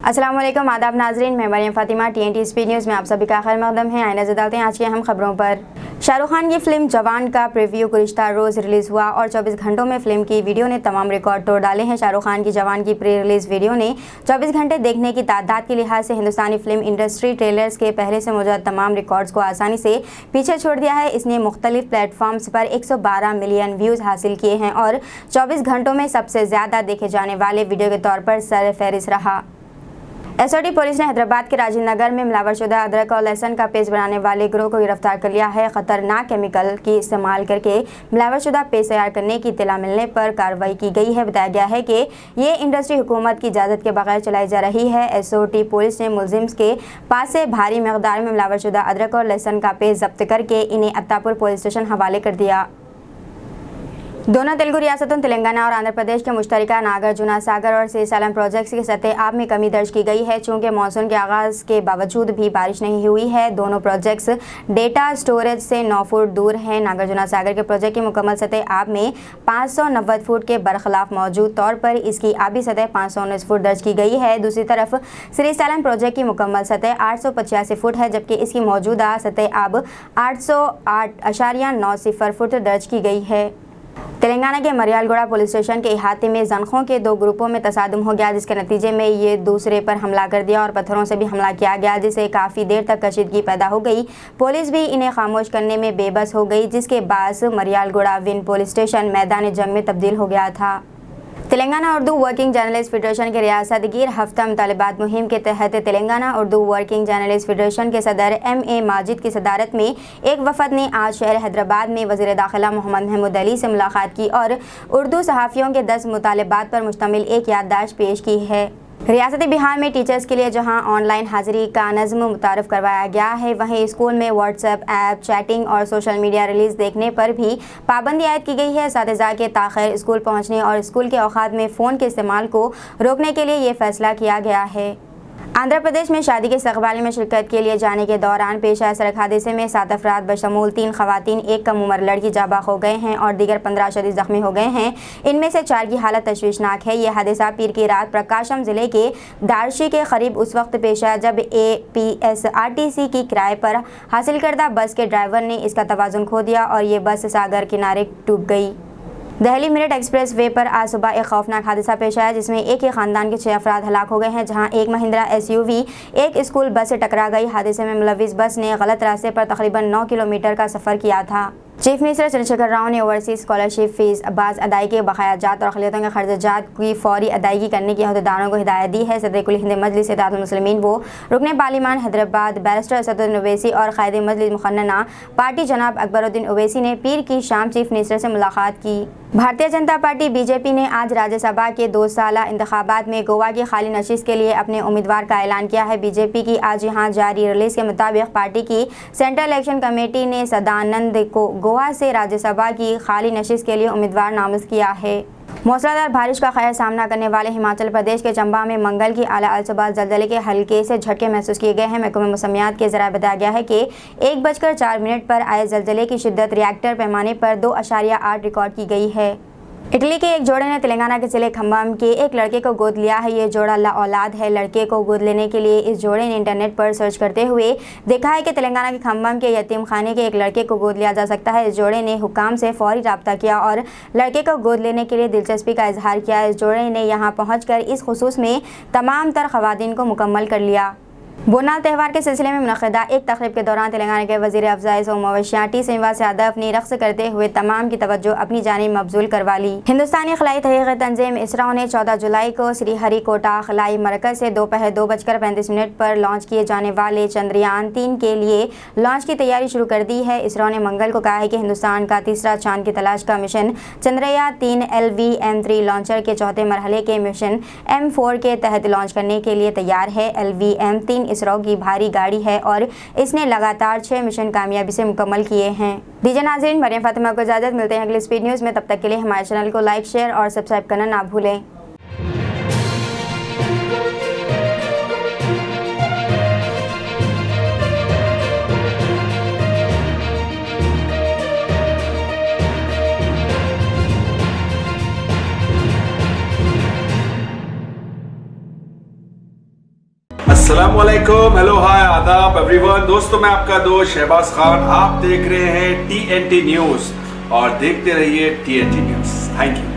अस्सलाम वालेकुम, आदाब नाजरीन। मैं Mariyam Fatima, TNT speed news में आप सभी का खैर मकदम है। आइए नजर डालते हैं आज की अहम खबरों पर। शाहरुख खान की फिल्म जवान का प्रीव्यू गुज़िश्ता रोज़ रिलीज़ हुआ और 24 घंटों में फिल्म की वीडियो ने तमाम रिकॉर्ड तोड़ डाले हैं। शाहरुख खान की जवान की प्री रिलीज़ वीडियो ने 24 घंटे देखने की तादाद के लिहाज से हिंदुस्तानी फिल्म इंडस्ट्री ट्रेलर्स के पहले से मौजूद तमाम रिकॉर्ड्स को आसानी से पीछे छोड़ दिया है। इसने मुख्तलिफ प्लेटफॉर्म्स पर 112 मिलियन व्यूज़ हासिल किए हैं और 24 घंटों में सबसे ज़्यादा देखे जाने वाले वीडियो के तौर पर सरफहरिस्त रहा। SOT पुलिस ने हैदराबाद के राजीव नगर में मिलावटशुदा अदरक और लहसुन का पेस्ट बनाने वाले गिरोह को गिरफ्तार कर लिया है। खतरनाक केमिकल की इस्तेमाल करके मिलावटशुदा पेस्ट तैयार करने की इत्तला मिलने पर कार्रवाई की गई है। बताया गया है कि ये इंडस्ट्री हुकूमत की इजाज़त के बगैर चलाई जा रही है। SOT पुलिस ने मुलजिम के पास से भारी मकदार में मिलावटशुदा अदरक और लहसुन का पेस्ट जब्त करके इन्हें अत्तापुर पुलिस स्टेशन हवाले कर दिया। दोनों तेलुगु रियासतों तेलंगाना और आंध्र प्रदेश के मुश्तरका नागार्जुना सागर और श्रीशैलम प्रोजेक्ट्स की सतह आब में कमी दर्ज की गई है। चूँकि मानसून के आगाज़ के बावजूद भी बारिश नहीं हुई है। दोनों प्रोजेक्ट्स डेटा स्टोरेज से 9 फुट दूर हैं। नागार्जुना सागर के प्रोजेक्ट की मुकम्मल सतह आब में 590 फुट के बरखिलाफ मौजूद तौर पर इसकी आबी सतह 519 फुट दर्ज की गई है। दूसरी तरफ श्रीशैलम प्रोजेक्ट की मुकम्मल सतह 885 फुट है, जबकि इसकी मौजूदा सतह आब 808.90 फुट दर्ज की गई है। तेलंगाना के मरियालगुड़ा पुलिस स्टेशन के इहाते में जनखों के 2 ग्रुपों में तसादुम हो गया, जिसके नतीजे में ये दूसरे पर हमला कर दिया और पत्थरों से भी हमला किया गया, जिससे काफ़ी देर तक कशीदगी पैदा हो गई। पुलिस भी इन्हें खामोश करने में बेबस हो गई, जिसके बाद मरियालगुड़ा विन पुलिस स्टेशन मैदान जंग में तब्दील हो गया था। Telangana Urdu working journalist federation के रियासतगीर हफ्ता मुतालबात मुहिम के तहत Telangana Urdu working journalist federation के सदर MA माजिद की सदारत में एक वफद ने आज शहर हैदराबाद में वज़ीर दाखिला मोहम्मद महमूद अली से मुलाकात की और उर्दू सहाफ़ियों के 10 मुतालबात पर मुश्तमिल एक याददाश्त पेश की है। रियासती बिहार में टीचर्स के लिए जहां ऑनलाइन हाजिरी का नज़्म मुतारफ़ करवाया गया है, वहीं स्कूल में व्हाट्सएप ऐप, चैटिंग और सोशल मीडिया रिलीज़ देखने पर भी पाबंदी आयद की गई है। साथ के ताख़िर स्कूल पहुंचने और स्कूल के औकात में फ़ोन के इस्तेमाल को रोकने के लिए ये फ़ैसला किया गया है। आंध्र प्रदेश में शादी के इस्तक़बाल में शिरकत के लिए जाने के दौरान पेश आए सड़क हादसे में 7 अफराद बशमूल 3 ख़वातीन, 1 कम उम्र लड़की जाबाक हो गए हैं और दीगर 15 शदीद ज़ख्मी हो गए हैं। इनमें से 4 की हालत तशवीशनाक है। यह हादसा पीर की रात प्रकाशम ज़िले के दारशी के करीब उस वक्त पेश आया जब APSRTC की किराए पर हासिल करदा बस के ड्राइवर ने इसका तवाज़ुन खो दिया और ये बस सागर किनारे डूब गई। दिल्ली मेरठ एक्सप्रेस वे पर आज सुबह एक खौफनाक हादसा पेश आया, जिसमें एक ही खानदान के 6 अफराद हलाक हो गए हैं, जहां एक महिंद्रा SUV एक स्कूल बस से टकरा गई। हादसे में मुलविस बस ने गलत रास्ते पर तकरीबन 9 किलोमीटर का सफ़र किया था। चीफ मिनिस्टर चंद्रशेखर राव ने ओवरसीज स्कॉलरशिप फीस बाज़ अदायगी, बकायाजात और अक़लियतों के खर्चात की फौरी अदायगी करने की अहदेदारों को हिदायत दी है। सदर कुल हिंद मजलिस इत्तेहादुल मुस्लिमीन व रुकन पार्लिमान हैदराबाद बैरिस्टर असदुद्दीन ओवैसी और क़ायद मजलिस मुखन्ना पार्टी जनाब अकबरुद्दीन ओवैसी ने पीर की शाम चीफ मिनिस्टर से मुलाकात की। भारतीय जनता पार्टी BJP ने आज राज्यसभा के 2 साला इंतखाबात में गोवा की खाली नशिस्त के लिए अपने उम्मीदवार का ऐलान किया है। BJP की आज यहाँ जारी रिलीज़ के मुताबिक पार्टी की सेंट्रल इलेक्शन कमेटी ने सदानंद को गोवा से राज्यसभा की खाली नशिस्त के लिए उम्मीदवार नामज़द किया है। मूसलाधार बारिश का खैर सामना करने वाले हिमाचल प्रदेश के चंबा में मंगल की आला अलसुबह ज़लज़ले के हल्के से झटके महसूस किए गए हैं। महकमे मौसमियात के ज़रिए बताया गया है कि 1:04 पर आए ज़लज़ले की शिद्दत रिएक्टर पैमाने पर 2.8 रिकॉर्ड की गई है। इटली के एक जोड़े ने तेलंगाना के ज़िले खम्बम के एक लड़के को गोद लिया है। ये जोड़ा ला औलाद है। लड़के को गोद लेने के लिए इस जोड़े ने इंटरनेट पर सर्च करते हुए देखा है कि तेलंगाना के खम्बम के यतीम खाने के एक लड़के को गोद लिया जा सकता है। इस जोड़े ने हुकाम से फौरी रब्ता किया और लड़के को गोद लेने के लिए दिलचस्पी का इजहार किया। इस जोड़े ने यहाँ पहुँचकर इस खुसूस में तमाम तर ख़वातीन को मुकम्मल कर लिया। बोनाल त्यौहार के सिलसिले में मुनक़िदा एक तक़रीब के दौरान तेलंगाना के वज़ीर अफ़ज़ाइश और मवेशियात T श्रीनिवास यादव ने रक़्स करते हुए तमाम की तवज्जो अपनी जानिब मबज़ूल करवा ली। हिंदुस्तानी खलाई तहक़ीक़ तंज़ीम इसरो ने 14 जुलाई को श्रीहरिकोटा खलाई मरकज़ से दोपहर 2:35 पर लॉन्च किए जाने वाले चंद्रयान 3 के लिए लॉन्च की तैयारी शुरू कर दी है। इसरो ने मंगल को कहा है कि हिंदुस्तान का तीसरा चांद की तलाश का मिशन चंद्रयान 3 LVM-3 लॉन्चर के चौथे मरहले के मिशन M4 के तहत लॉन्च करने के लिए तैयार है। LVM-3 इसरो की भारी गाड़ी है और इसने लगातार 6 मिशन कामयाबी से मुकम्मल किए हैं। दीजिए नाज़रीन, मरियम फातिमा को इजाज़त। मिलते हैं अगली स्पीड न्यूज़ में। तब तक के लिए हमारे चैनल को लाइक, शेयर और सब्सक्राइब करना ना भूलें। अस्सलामुअलैकुम, हेलो हाय आदाब एवरीवन। दोस्तों मैं आपका दोस्त शहबाज खान, आप देख रहे हैं TNT न्यूज और देखते रहिए TNT न्यूज। Thank you.